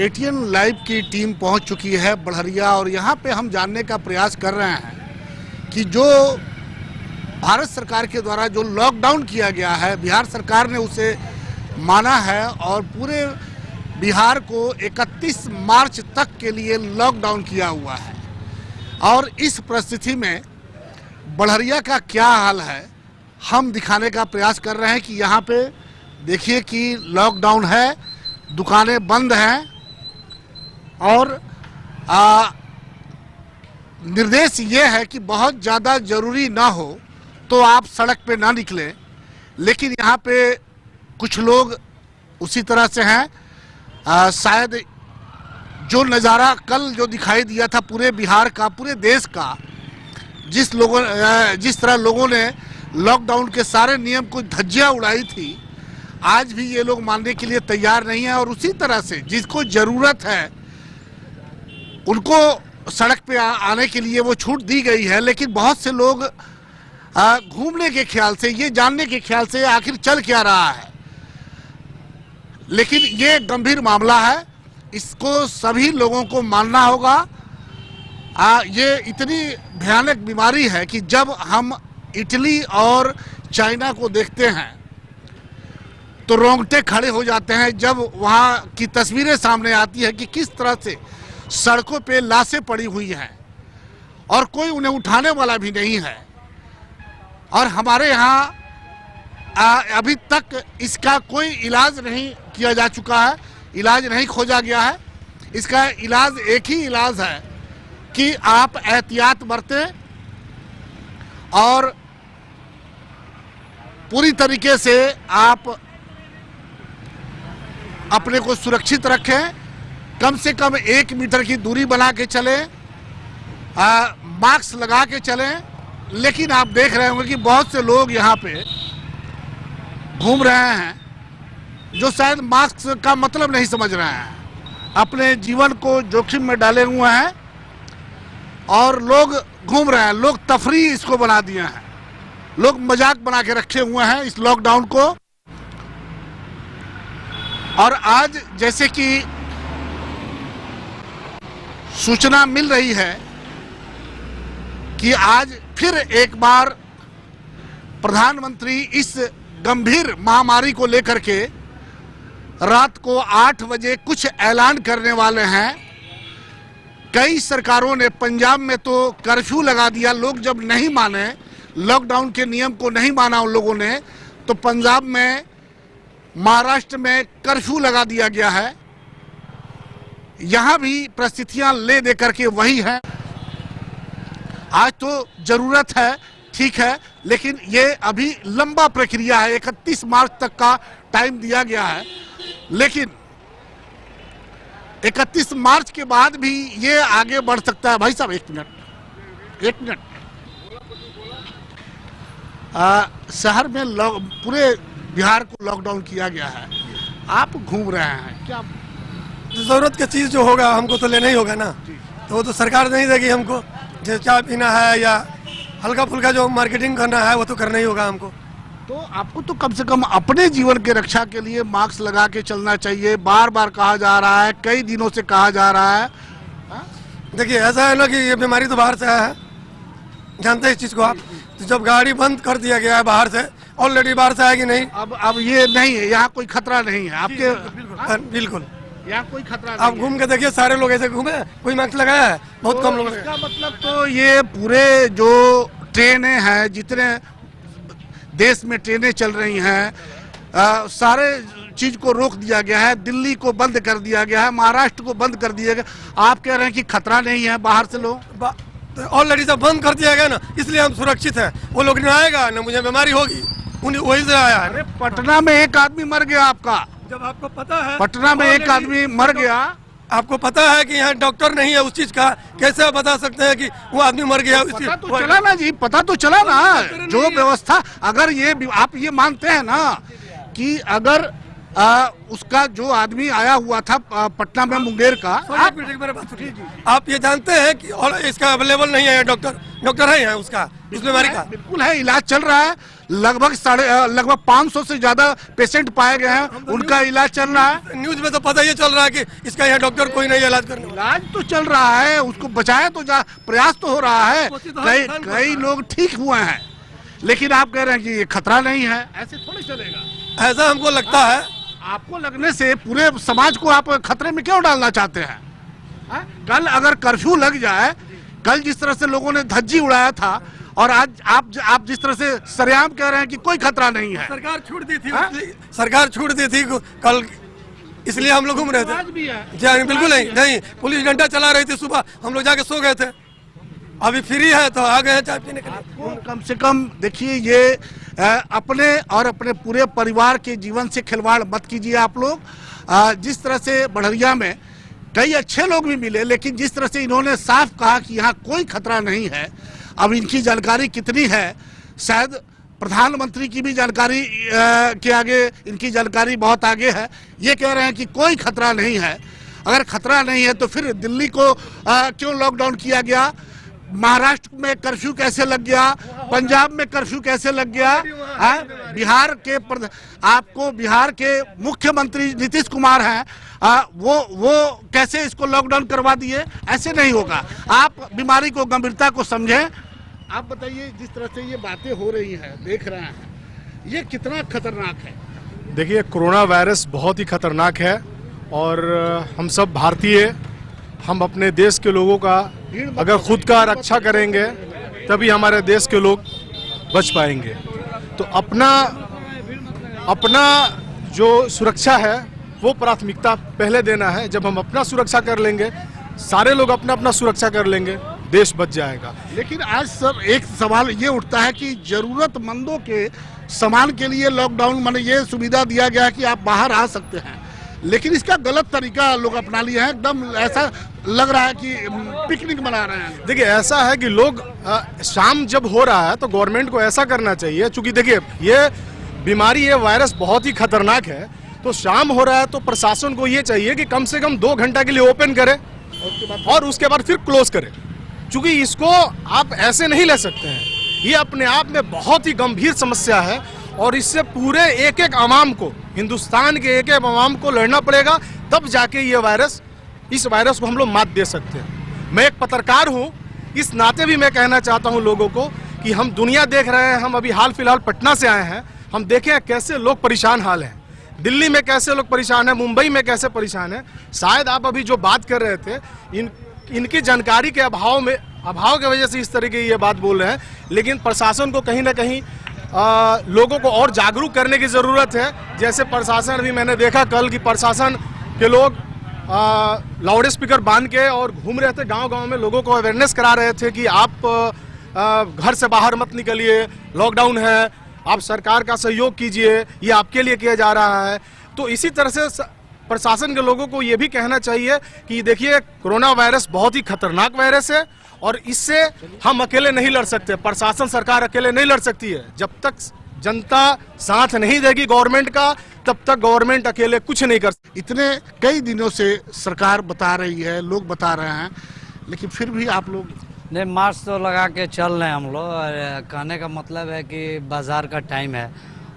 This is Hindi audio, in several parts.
एटीएन लाइव की टीम पहुंच चुकी है बढ़रिया और यहाँ पे हम जानने का प्रयास कर रहे हैं कि जो भारत सरकार के द्वारा जो लॉकडाउन किया गया है, बिहार सरकार ने उसे माना है और पूरे बिहार को 31 मार्च तक के लिए लॉकडाउन किया हुआ है। और इस परिस्थिति में बढ़रिया का क्या हाल है हम दिखाने का प्रयास कर रहे हैं कि यहाँ पे देखिए कि लॉकडाउन है, दुकानें बंद हैं और निर्देश ये है कि बहुत ज़्यादा ज़रूरी ना हो तो आप सड़क पे ना निकलें। लेकिन यहाँ पे कुछ लोग उसी तरह से हैं। शायद जो नज़ारा कल जो दिखाई दिया था पूरे बिहार का, पूरे देश का, जिस तरह लोगों ने लॉकडाउन के सारे नियम को धज्जियाँ उड़ाई थी, आज भी ये लोग मानने के लिए तैयार नहीं है। और उसी तरह से जिसको ज़रूरत है उनको सड़क पे आने के लिए वो छूट दी गई है। लेकिन बहुत से लोग घूमने के ख्याल से, ये जानने के ख्याल से आखिर चल क्या रहा है। लेकिन ये गंभीर मामला है, इसको सभी लोगों को मानना होगा। ये इतनी भयानक बीमारी है कि जब हम इटली और चाइना को देखते हैं तो रोंगटे खड़े हो जाते हैं जब वहाँ की तस्वीरें सामने आती है कि किस तरह से सड़कों पे लाशें पड़ी हुई हैं और कोई उन्हें उठाने वाला भी नहीं है। और हमारे यहाँ अभी तक इसका कोई इलाज नहीं किया जा चुका है, इलाज नहीं खोजा गया है। इसका इलाज एक ही इलाज है कि आप एहतियात बरतें और पूरी तरीके से आप अपने को सुरक्षित रखें, कम से कम 1 मीटर की दूरी बना के चलें, मास्क लगा के चलें। लेकिन आप देख रहे होंगे कि बहुत से लोग यहाँ पे घूम रहे हैं जो शायद मास्क का मतलब नहीं समझ रहे हैं, अपने जीवन को जोखिम में डाले हुए हैं और लोग घूम रहे हैं। लोग तफरी इसको बना दिए हैं, लोग मजाक बना के रखे हुए हैं इस लॉकडाउन को। और आज जैसे कि सूचना मिल रही है कि आज फिर एक बार प्रधानमंत्री इस गंभीर महामारी को लेकर के रात को 8 बजे कुछ ऐलान करने वाले हैं। कई सरकारों ने, पंजाब में तो कर्फ्यू लगा दिया। लोग जब नहीं माने, लॉकडाउन के नियम को नहीं माना उन लोगों ने, तो पंजाब में, महाराष्ट्र में कर्फ्यू लगा दिया गया है। यहाँ भी परिस्थितियाँ ले दे करके वही है। आज तो जरूरत है, ठीक है, लेकिन ये अभी लंबा प्रक्रिया है। 31 मार्च तक का टाइम दिया गया है, लेकिन 31 मार्च के बाद भी ये आगे बढ़ सकता है। भाई साहब एक मिनट। शहर में पूरे बिहार को लॉकडाउन किया गया है, आप घूम रहे हैं, क्या जरूरत की चीज जो होगा हमको तो लेना ही होगा ना। तो वो तो सरकार नहीं देगी हमको, जैसे चाय पीना है या हल्का फुल्का जो मार्केटिंग करना है वो तो करना ही होगा हमको। तो आपको तो कम से कम अपने जीवन के रक्षा के लिए मास्क लगा के चलना चाहिए। बार बार कहा जा रहा है, कई दिनों से कहा जा रहा है। देखिए ऐसा है ना कि ये बीमारी तो बाहर से आया है, जानते हैं इस चीज को आप। तो जब गाड़ी बंद कर दिया गया है बाहर से, ऑलरेडी बाहर से आएगी नहीं। अब ये नहीं है, यहाँ कोई खतरा नहीं है आपके। बिल्कुल यहाँ कोई खतरा नहीं। आप घूम के देखिए, सारे लोग ऐसे घूमे, कोई मास्क लगाया है, बहुत कम लोग। इसका मतलब तो ये पूरे जो ट्रेनें हैं, जितने देश में ट्रेनें चल रही हैं, सारे चीज को रोक दिया गया है। दिल्ली को बंद कर दिया गया है, महाराष्ट्र को बंद कर दिया गया। आप कह रहे हैं कि खतरा नहीं है बाहर से लोग? ऑलरेडी जब बंद कर दिया गया ना, इसलिए हम सुरक्षित हैं। वो लोग नहीं आएगा ना, मुझे बीमारी होगी, वही से आया है। अरे पटना में एक आदमी मर गया आपका, जब आपको पता है पटना में एक आदमी मर गया, आपको पता है कि यहाँ डॉक्टर नहीं है उस चीज का, कैसे आप बता सकते हैं कि वो आदमी मर गया? पता तो चला ना जी, पता तो चला ना। जो व्यवस्था, अगर ये आप ये मानते हैं ना कि अगर उसका जो आदमी आया हुआ था पटना में मुंगेर का, एक मिनट मेरे बात सुनिए। आप ये जानते हैं कि और इसका अवेलेबल नहीं है डॉक्टर है यहाँ उसका उस बीमारी का? बिल्कुल है, इलाज चल रहा है। लगभग 500 से ज्यादा पेशेंट पाए गए हैं, उनका इलाज चल रहा है। न्यूज में तो पता ये चल रहा है कि इसका यहाँ डॉक्टर कोई नहीं इलाज करने वाला। इलाज तो चल रहा है, उसको बचाया तो प्रयास तो हो रहा है। कई लोग ठीक हुए हैं, लेकिन आप कह रहे हैं कि ये खतरा नहीं है, ऐसे थोड़ी चलेगा। ऐसा हमको लगता है। आपको लगने से पूरे समाज को आप खतरे में क्यों डालना चाहते हैं? कल अगर कर्फ्यू लग जाए, कल जिस तरह से लोगों ने धज्जी उड़ाया था, और आज आप जिस तरह से सरेआम कह रहे हैं कि कोई खतरा नहीं है। सरकार छूट दी थी, सरकार छूट दी थी कल, इसलिए हम लोग घूम रहे थे। आज भी है। जी बिल्कुल नहीं, पुलिस डंडा चला रही थी सुबह, हम लोग जाके सो गए थे। अभी फ्री है तो आ गए हैं चाय पीने के लिए। कम से कम देखिए, ये अपने और अपने पूरे परिवार के जीवन से खिलवाड़ मत कीजिए आप लोग। जिस तरह से बढ़िया में कई अच्छे लोग भी मिले, लेकिन जिस तरह से इन्होंने साफ कहा कि यहाँ कोई खतरा नहीं है। अब इनकी जानकारी कितनी है, शायद प्रधानमंत्री की भी जानकारी के आगे इनकी जानकारी बहुत आगे है। ये कह रहे हैं कि कोई खतरा नहीं है। अगर खतरा नहीं है तो फिर दिल्ली को क्यों लॉकडाउन किया गया? महाराष्ट्र में कर्फ्यू कैसे लग गया? पंजाब में कर्फ्यू कैसे लग गया? बिहार के मुख्यमंत्री नीतीश कुमार हैं, वो कैसे इसको लॉकडाउन करवा दिए? ऐसे नहीं होगा। आप बीमारी को, गंभीरता को समझें। आप बताइए, जिस तरह से ये बातें हो रही हैं, देख रहे हैं, ये कितना खतरनाक है? देखिए, कोरोना वायरस बहुत ही खतरनाक है और हम सब भारतीय, हम अपने देश के लोगों का अगर खुद का रक्षा करेंगे तभी हमारे देश के लोग बच पाएंगे। तो अपना जो सुरक्षा है वो प्राथमिकता पहले देना है। जब हम अपना सुरक्षा कर लेंगे, सारे लोग अपना सुरक्षा कर लेंगे, देश बच जाएगा। लेकिन आज सर एक सवाल ये उठता है कि जरूरतमंदों के सामान के लिए लॉकडाउन माने ये सुविधा दिया गया है कि आप बाहर आ सकते हैं, लेकिन इसका गलत तरीका लोग अपना लिए हैं। एकदम ऐसा लग रहा है कि पिकनिक मना रहे हैं। देखिए, ऐसा है कि लोग शाम जब हो रहा है तो गवर्नमेंट को ऐसा करना चाहिए, चूंकि देखिए ये बीमारी, ये वायरस बहुत ही खतरनाक है। तो शाम हो रहा है तो प्रशासन को ये चाहिए कि कम से कम 2 घंटा के लिए ओपन करे और उसके बाद फिर क्लोज करे, क्योंकि इसको आप ऐसे नहीं ले सकते हैं। ये अपने आप में बहुत ही गंभीर समस्या है और इससे पूरे एक अवाम को, हिंदुस्तान के एक अवाम को लड़ना पड़ेगा, तब जाके इस वायरस को हम लोग मात दे सकते हैं। मैं एक पत्रकार हूँ, इस नाते भी मैं कहना चाहता हूँ लोगों को कि हम दुनिया देख रहे हैं। हम अभी हाल फिलहाल पटना से आए हैं, हम देखें कैसे लोग परेशान हाल हैं, दिल्ली में कैसे लोग परेशान हैं, मुंबई में कैसे परेशान हैं। शायद आप अभी जो बात कर रहे थे, इनकी जानकारी के अभाव की वजह से इस तरह की ये बात बोल रहे हैं। लेकिन प्रशासन को कहीं ना कहीं लोगों को और जागरूक करने की ज़रूरत है। जैसे प्रशासन, अभी मैंने देखा कल कि प्रशासन के लोग लाउड स्पीकर बांध के और घूम रहे थे, गांव-गांव में लोगों को अवेयरनेस करा रहे थे कि आप घर से बाहर मत निकलिए, लॉकडाउन है, आप सरकार का सहयोग कीजिए, ये आपके लिए किया जा रहा है। तो इसी तरह से प्रशासन के लोगों को ये भी कहना चाहिए कि देखिए, कोरोना वायरस बहुत ही खतरनाक वायरस है और इससे हम अकेले नहीं लड़ सकते। प्रशासन, सरकार अकेले नहीं लड़ सकती है। जब तक जनता साथ नहीं देगी गवर्नमेंट का, तब तक गवर्नमेंट अकेले कुछ नहीं कर सकती। इतने कई दिनों से सरकार बता रही है, लोग बता रहे हैं, लेकिन फिर भी आप लोग नहीं, मास्क तो लगा के चल रहे हैं हम लोग। कहने का मतलब है कि बाज़ार का टाइम है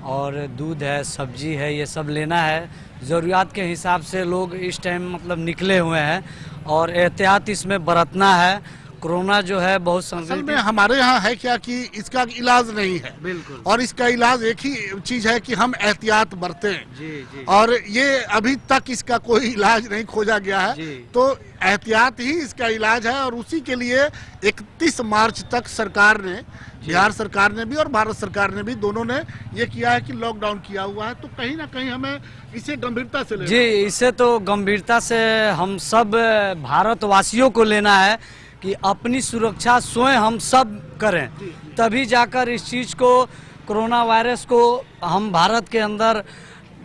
और दूध है, सब्जी है, ये सब लेना है। ज़रूरियात के हिसाब से लोग इस टाइम मतलब निकले हुए हैं और एहतियात इसमें बरतना है। कोरोना जो है बहुत असल में हमारे यहाँ है क्या कि इसका इलाज नहीं है। बिल्कुल। और इसका इलाज एक ही चीज है कि हम एहतियात बरतें। जी। और ये अभी तक इसका कोई इलाज नहीं खोजा गया है, तो एहतियात ही इसका इलाज है। और उसी के लिए 31 मार्च तक सरकार ने, बिहार सरकार ने भी और भारत सरकार ने भी, दोनों ने ये किया है कि लॉकडाउन किया हुआ है। तो कहीं ना कहीं हमें इसे गंभीरता से लेना। जी, इसे तो गंभीरता से हम सब भारतवासियों को लेना है कि अपनी सुरक्षा स्वयं हम सब करें, तभी जाकर इस चीज़ को, कोरोना वायरस को हम भारत के अंदर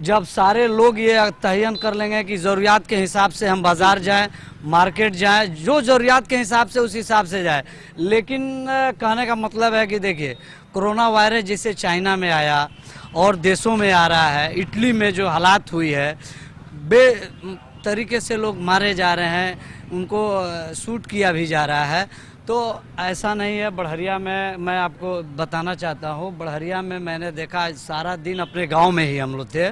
जब सारे लोग ये तयन कर लेंगे कि ज़रूरियात के हिसाब से हम बाज़ार जाएं, मार्केट जाएं, जो ज़रूरियात के हिसाब से उस हिसाब से जाए। लेकिन कहने का मतलब है कि देखिए, कोरोना वायरस जैसे चाइना में आया और देशों में आ रहा है, इटली में जो हालात हुई है, बे तरीके से लोग मारे जा रहे हैं, उनको शूट किया भी जा रहा है। तो ऐसा नहीं है। बढ़हरिया में मैं आपको बताना चाहता हूँ, बढ़हरिया में मैंने देखा सारा दिन अपने गांव में ही हम लोग थे,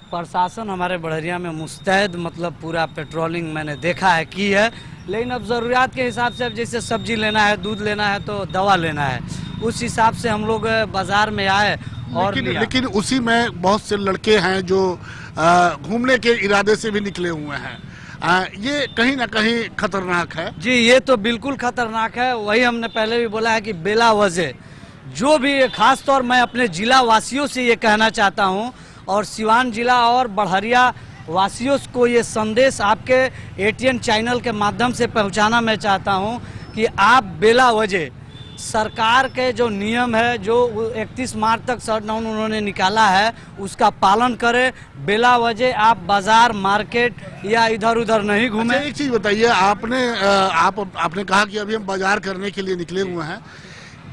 प्रशासन हमारे बढ़हरिया में मुस्तैद, मतलब पूरा पेट्रोलिंग मैंने देखा है की है। लेकिन अब ज़रूरियात के हिसाब से, अब जैसे सब्जी लेना है, दूध लेना है, तो दवा लेना है, उस हिसाब से हम लोग बाज़ार में आए और लेकिन उसी में बहुत से लड़के हैं जो घूमने के इरादे से भी निकले हुए हैं। ये कहीं ना कहीं खतरनाक है। जी, ये तो बिल्कुल खतरनाक है। वही हमने पहले भी बोला है कि बेला वजह जो भी, खास तौर मैं अपने जिला वासियों से ये कहना चाहता हूँ और सिवान जिला और बढ़हरिया वासियों को ये संदेश आपके एटीएन चैनल के माध्यम से पहुँचाना मैं चाहता हूँ कि आप बेला वजह सरकार के जो नियम है, जो 31 मार्च तक शटडाउन उन्होंने निकाला है, उसका पालन करें। बेला वजह आप बाजार, मार्केट या इधर उधर नहीं घूमें। अच्छा, एक चीज बताइए, आपने कहा कि अभी हम बाजार करने के लिए निकले हुए हैं,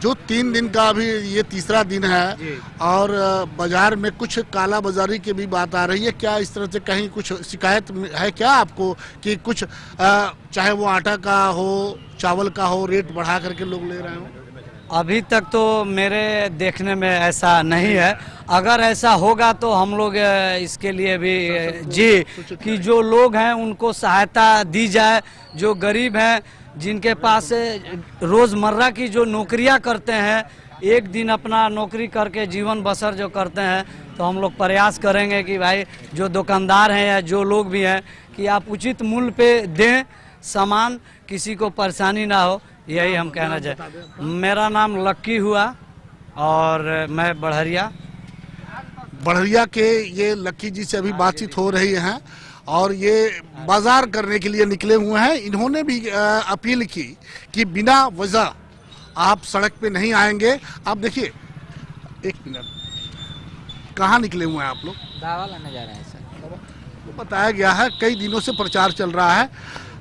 जो 3 दिन का अभी ये तीसरा दिन है और बाजार में कुछ काला बाजारी की भी बात आ रही है। क्या इस तरह से कहीं कुछ शिकायत है क्या आपको कि कुछ चाहे वो आटा का हो, चावल का हो, रेट बढ़ा करके लोग ले रहे हो? अभी तक तो मेरे देखने में ऐसा नहीं है। अगर ऐसा होगा तो हम लोग इसके लिए भी कि जो लोग हैं उनको सहायता दी जाए, जो गरीब हैं, जिनके पास रोज़मर्रा की जो नौकरियां करते हैं, एक दिन अपना नौकरी करके जीवन बसर जो करते हैं, तो हम लोग प्रयास करेंगे कि भाई जो दुकानदार हैं या जो लोग भी हैं कि आप उचित मूल्य पे दें सामान, किसी को परेशानी ना हो, यही हम कहना चाहें। मेरा नाम लक्की हुआ और मैं बढ़हरिया के ये लक्की जी से अभी बातचीत हो रही है और ये बाजार करने के लिए निकले हुए हैं। इन्होंने भी अपील की कि बिना वजह आप सड़क पे नहीं आएंगे। आप देखिए, एक मिनट, कहाँ निकले हुए हैं आप लोग? दवा लाने जा रहे हैं सर। तो बताया गया है, कई दिनों से प्रचार चल रहा है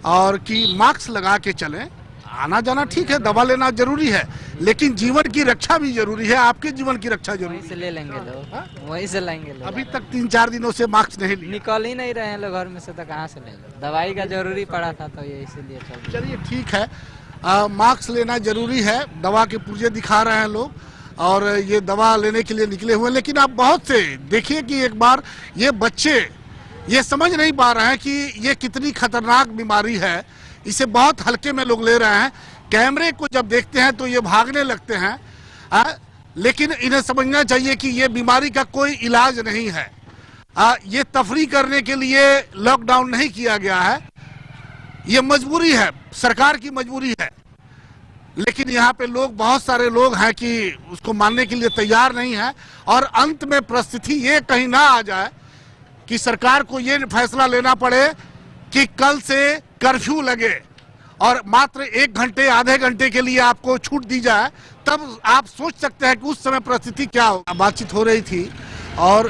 और कि मास्क लगा के चलें। आना जाना ठीक है, दवा लेना जरूरी है, लेकिन जीवन की रक्षा भी जरूरी है। आपके जीवन की रक्षा जरूरी वहीं से ले लेंगे लोग, वहीं से लेंगे लोग। अभी तक 3-4 दिनों से मास्क नहीं लिया। निकल ही नहीं रहे हैं लोग घर में से, तो कहाँ से ले? दवाई का जरूरी पड़ा था तो ये इसीलिए चल। चलिए ठीक है, मास्क लेना जरूरी है। दवा के पुर्जे दिखा रहे हैं लोग और ये दवा लेने के लिए निकले हुए हैं। लेकिन आप बहुत से देखिए कि एक बार ये बच्चे ये समझ नहीं पा रहे हैं कि ये कितनी खतरनाक बीमारी है। इसे बहुत हल्के में लोग ले रहे हैं। कैमरे को जब देखते हैं तो ये भागने लगते हैं। लेकिन इन्हें समझना चाहिए कि ये बीमारी का कोई इलाज नहीं है। ये तफरी करने के लिए लॉकडाउन नहीं किया गया है, ये मजबूरी है, सरकार की मजबूरी है। लेकिन यहाँ पे लोग, बहुत सारे लोग हैं कि उसको मानने के लिए तैयार नहीं है। और अंत में परिस्थिति ये कहीं ना आ जाए कि सरकार को ये फैसला लेना पड़े कि कल से कर्फ्यू लगे और मात्र 1 घंटे, आधे घंटे के लिए आपको छूट दी जाए, तब आप सोच सकते हैं कि उस समय परिस्थिति क्या हो। बातचीत हो रही थी और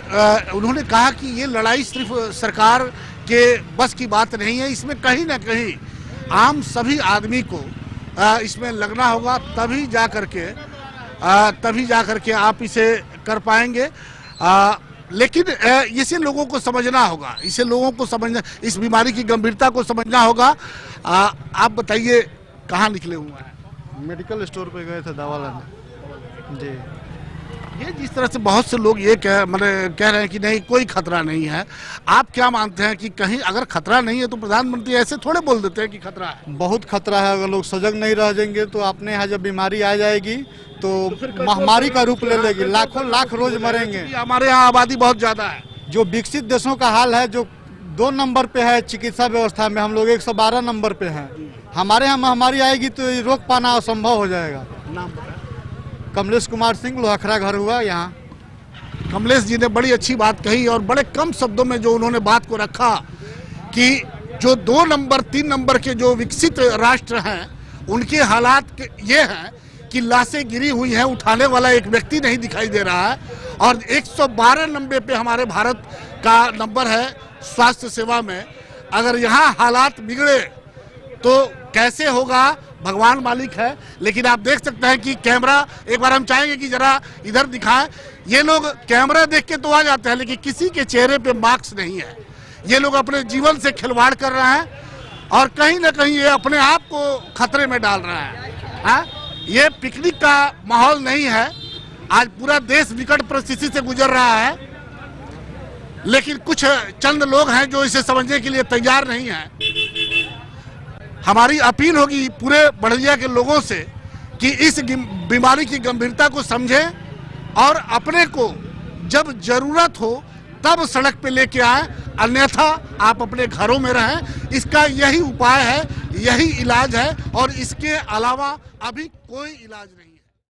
उन्होंने कहा कि ये लड़ाई सिर्फ सरकार के बस की बात नहीं है, इसमें कहीं ना कहीं आम सभी आदमी को इसमें लगना होगा, तभी जा करके आप इसे कर पाएंगे। लेकिन इसे लोगों को समझना होगा, इसे लोगों को समझना, इस बीमारी की गंभीरता को समझना होगा। आप बताइए, कहाँ निकले हुए हैं? मेडिकल स्टोर पे गए थे दवा लाने जी। ये जिस तरह से बहुत से लोग ये कह रहे हैं कि नहीं, कोई खतरा नहीं है, आप क्या मानते हैं कि कहीं अगर खतरा नहीं है तो प्रधानमंत्री ऐसे थोड़े बोल देते हैं कि खतरा है? बहुत खतरा है। अगर लोग सजग नहीं रह जाएंगे तो अपने यहाँ जब बीमारी आ जाएगी तो महामारी का रूप ले लेगी, लाखों लाख रोज मरेंगे। हमारे यहाँ आबादी बहुत ज्यादा है। जो विकसित देशों का हाल है, जो 2 नंबर पे है चिकित्सा व्यवस्था में, हम लोग 112 नंबर पे हैं। हमारे यहाँ महामारी आएगी तो रोक पाना असंभव हो जाएगा। नाम बताएं। कमलेश कुमार सिंह, लोहखरा घर हुआ यहाँ। कमलेश जी ने बड़ी अच्छी बात कही और बड़े कम शब्दों में जो उन्होंने बात को रखा कि जो 2 नंबर 3 नंबर के जो विकसित राष्ट्र हैं, उनके हालात ये हैं कि लाशें गिरी हुई हैं, उठाने वाला एक व्यक्ति नहीं दिखाई दे रहा है। और 112 नंबर पे हमारे भारत का नंबर है स्वास्थ्य सेवा में। अगर यहाँ हालात बिगड़े तो कैसे होगा भगवान मालिक है। लेकिन आप देख सकते हैं कि कैमरा, एक बार हम चाहेंगे कि जरा इधर दिखाएं। ये लोग कैमरा देख के तो आ जाते हैं, लेकिन किसी के चेहरे पे मार्क्स नहीं है। ये लोग अपने जीवन से खिलवाड़ कर रहे हैं और कहीं ना कहीं ये अपने आप को खतरे में डाल रहे हैं। हाँ, ये पिकनिक का माहौल नहीं है। आज पूरा देश विकट परिस्थिति से गुजर रहा है, लेकिन कुछ चंद लोग हैं जो इसे समझने के लिए तैयार नहीं हैं। हमारी अपील होगी पूरे बड़लिया के लोगों से कि इस बीमारी की गंभीरता को समझें और अपने को जब जरूरत हो तब सड़क पे लेके आए, अन्यथा आप अपने घरों में रहें। इसका यही उपाय है, यही इलाज है और इसके अलावा अभी कोई इलाज नहीं।